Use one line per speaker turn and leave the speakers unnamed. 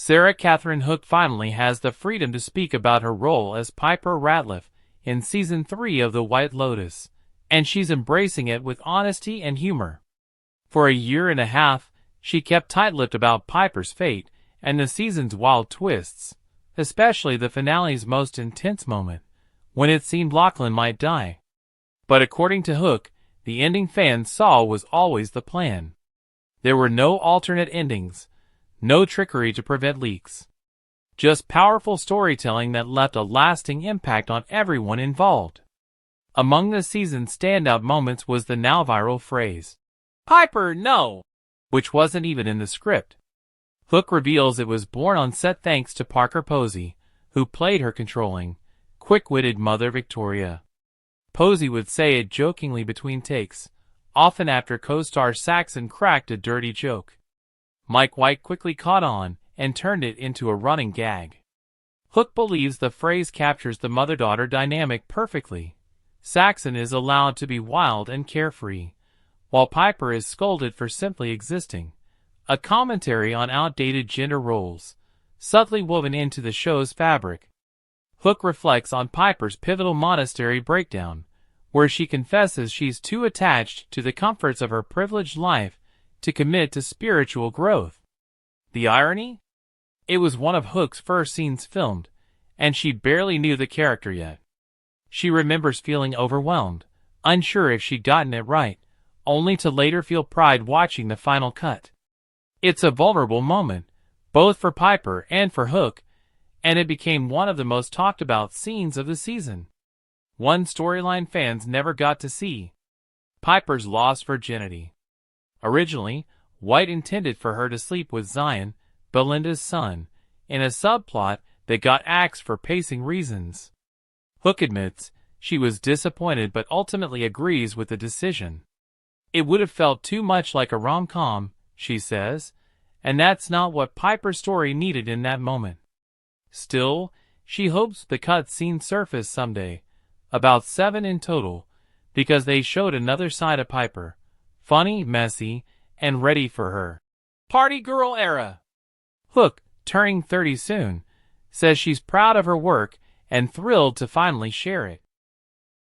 Sarah Catherine Hook finally has the freedom to speak about her role as Piper Ratliff in Season 3 of The White Lotus, and she's embracing it with honesty and humor. For a year and a half, she kept tight-lipped about Piper's fate and the season's wild twists, especially the finale's most intense moment, when it seemed Lachlan might die. But according to Hook, the ending fans saw was always the plan. There were no alternate endings, no trickery to prevent leaks. Just powerful storytelling that left a lasting impact on everyone involved. Among the season's standout moments was the now-viral phrase, "Piper, no!" which wasn't even in the script. Hook reveals it was born on set thanks to Parker Posey, who played her controlling, quick-witted mother Victoria. Posey would say it jokingly between takes, often after co-star Saxon cracked a dirty joke. Mike White quickly caught on and turned it into a running gag. Hook believes the phrase captures the mother-daughter dynamic perfectly. Saxon is allowed to be wild and carefree, while Piper is scolded for simply existing. A commentary on outdated gender roles, subtly woven into the show's fabric. Hook reflects on Piper's pivotal monastery breakdown, where she confesses she's too attached to the comforts of her privileged life to commit to spiritual growth. The irony? It was one of Hook's first scenes filmed, and she barely knew the character yet. She remembers feeling overwhelmed, unsure if she'd gotten it right, only to later feel pride watching the final cut. It's a vulnerable moment, both for Piper and for Hook, and it became one of the most talked about scenes of the season. One storyline fans never got to see: Piper's lost virginity. Originally, White intended for her to sleep with Zion, Belinda's son, in a subplot that got axed for pacing reasons. Hook admits she was disappointed but ultimately agrees with the decision. It would have felt too much like a rom-com, she says, and that's not what Piper's story needed in that moment. Still, she hopes the cuts seen surface someday, about 7 in total, because they showed another side of Piper, funny, messy, and ready for her party girl era. Hook, turning 30 soon, says she's proud of her work and thrilled to finally share it.